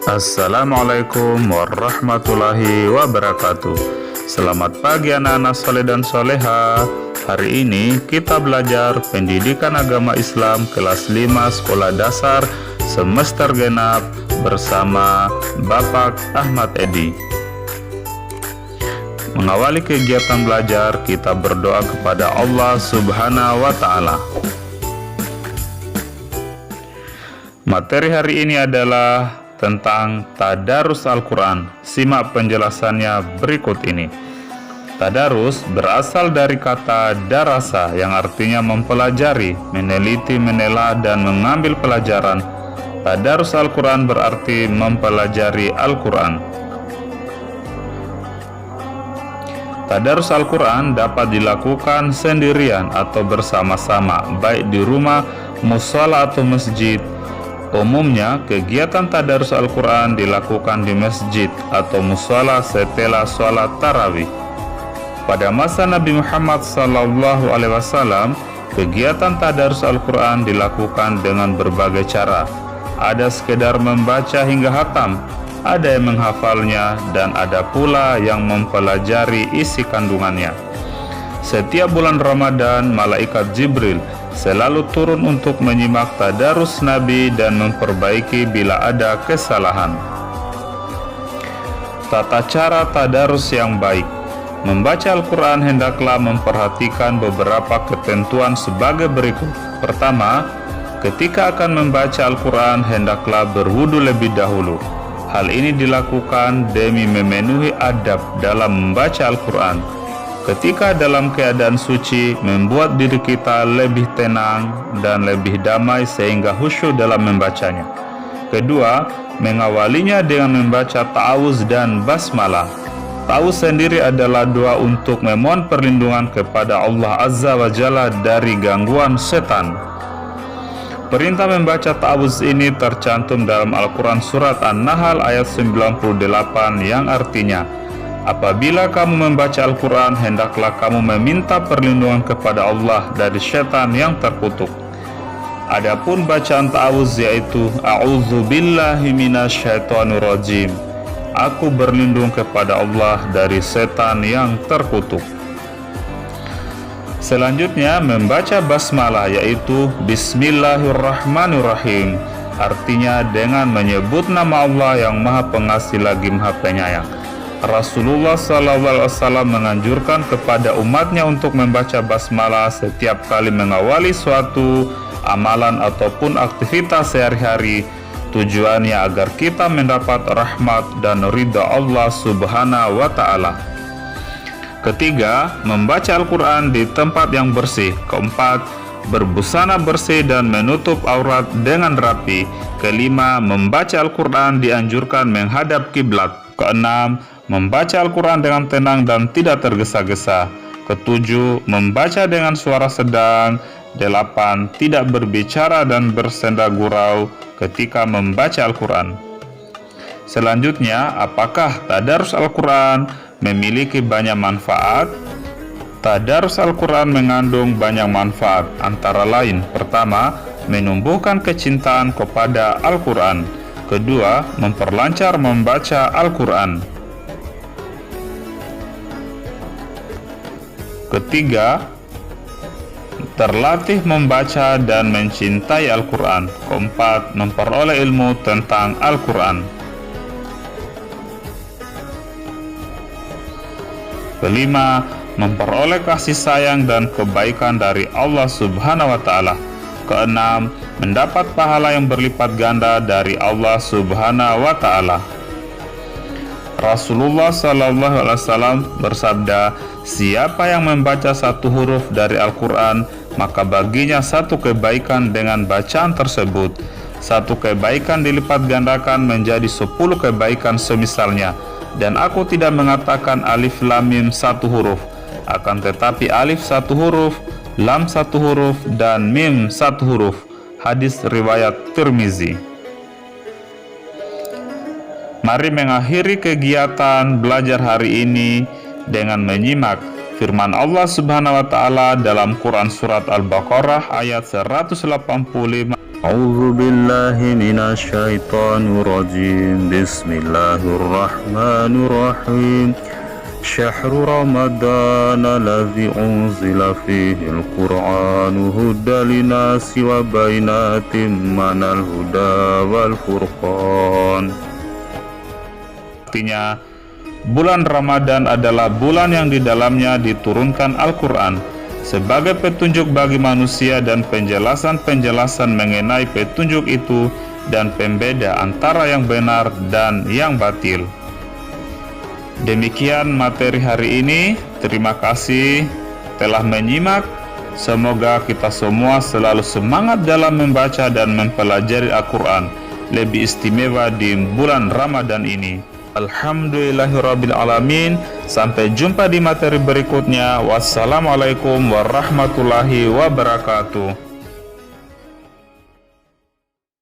Assalamualaikum warahmatullahi wabarakatuh. Selamat pagi anak-anak soleh dan soleha. Hari ini kita belajar pendidikan agama Islam kelas 5 sekolah dasar semester genap bersama Bapak Ahmad Edi. Mengawali kegiatan belajar, kita berdoa kepada Allah Subhanahu wa Ta'ala. Materi hari ini adalah tentang tadarus Al-Quran. Simak penjelasannya berikut ini. Tadarus berasal dari kata darasa yang artinya mempelajari, meneliti, menelaah, dan mengambil pelajaran. Tadarus Al-Quran berarti mempelajari Al-Quran. Tadarus Al-Quran dapat dilakukan sendirian atau bersama-sama, baik di rumah, mushola atau masjid. Umumnya, kegiatan tadarus Al-Quran dilakukan di masjid atau mushola setelah sholat tarawih. Pada masa Nabi Muhammad SAW, kegiatan tadarus Al-Quran dilakukan dengan berbagai cara. Ada sekedar membaca hingga hatam, ada yang menghafalnya, dan ada pula yang mempelajari isi kandungannya. Setiap bulan Ramadan, malaikat Jibril selalu turun untuk menyimak tadarus Nabi dan memperbaiki bila ada kesalahan. Tata cara tadarus yang baik. Membaca Al-Quran hendaklah memperhatikan beberapa ketentuan sebagai berikut. Pertama, ketika akan membaca Al-Quran hendaklah berwudu lebih dahulu. Hal ini dilakukan demi memenuhi adab dalam membaca Al-Quran. Ketika dalam keadaan suci, membuat diri kita lebih tenang dan lebih damai sehingga khusyuk dalam membacanya. Kedua, mengawalinya dengan membaca ta'awuz dan basmalah. Ta'awuz sendiri adalah doa untuk memohon perlindungan kepada Allah Azza wa Jalla dari gangguan setan. Perintah membaca ta'awuz ini tercantum dalam Al-Quran surat An-Nahl ayat 98 yang artinya, apabila kamu membaca Al-Quran, hendaklah kamu meminta perlindungan kepada Allah dari syaitan yang terkutuk. Adapun bacaan ta'awuz yaitu A'udzubillahi minasyaitonirrajim. Aku berlindung kepada Allah dari setan yang terkutuk. Selanjutnya membaca basmalah yaitu Bismillahirrahmanirrahim. Artinya dengan menyebut nama Allah yang Maha Pengasih lagi Maha Penyayang. Rasulullah SAW menganjurkan kepada umatnya untuk membaca basmalah setiap kali mengawali suatu amalan ataupun aktivitas sehari-hari. Tujuannya agar kita mendapat rahmat dan ridha Allah Subhanahu wa Ta'ala. Ketiga, membaca Al-Quran di tempat yang bersih. Keempat, berbusana bersih dan menutup aurat dengan rapi. Kelima, membaca Al-Quran dianjurkan menghadap kiblat. Keenam, membaca Al-Quran dengan tenang dan tidak tergesa-gesa. Ketujuh, membaca dengan suara sedang. Delapan, tidak berbicara dan bersenda gurau ketika membaca Al-Quran. Selanjutnya, apakah tadarus Al-Quran memiliki banyak manfaat? Tadarus Al-Quran mengandung banyak manfaat, antara lain, pertama, menumbuhkan kecintaan kepada Al-Quran. Kedua, memperlancar membaca Al-Quran. Ketiga, terlatih membaca dan mencintai Al-Quran. Keempat, memperoleh ilmu tentang Al-Quran. Kelima, memperoleh kasih sayang dan kebaikan dari Allah Subhanahu wa Ta'ala. Keenam, mendapat pahala yang berlipat ganda dari Allah Subhanahu wa Ta'ala. Rasulullah SAW bersabda, siapa yang membaca satu huruf dari Al-Quran, maka baginya satu kebaikan dengan bacaan tersebut. Satu kebaikan dilipat gandakan menjadi 10 kebaikan semisalnya. Dan aku tidak mengatakan alif lam mim satu huruf, akan tetapi alif satu huruf, lam satu huruf, dan mim satu huruf. Hadis riwayat Tirmizi. Mari mengakhiri kegiatan belajar hari ini dengan menyimak firman Allah Subhanahu wa Ta'ala dalam Quran surat Al-Baqarah ayat 185. A'udzu billahi minasyaitonir rajim. Bismillahirrahmanirrahim. Syahrul Ramadan alladzi unzila fihi al-Qur'anu hudan linnasi wa bainatin minal huda wal furqan. Artinya, bulan Ramadan adalah bulan yang di dalamnya diturunkan Al-Quran sebagai petunjuk bagi manusia dan penjelasan-penjelasan mengenai petunjuk itu dan pembeda antara yang benar dan yang batil. Demikian materi hari ini. Terima kasih telah menyimak. Semoga kita semua selalu semangat dalam membaca dan mempelajari Al-Quran, lebih istimewa di bulan Ramadan ini. Alhamdulillahirabbil alamin. Sampai jumpa di materi berikutnya. Wassalamualaikum warahmatullahi wabarakatuh.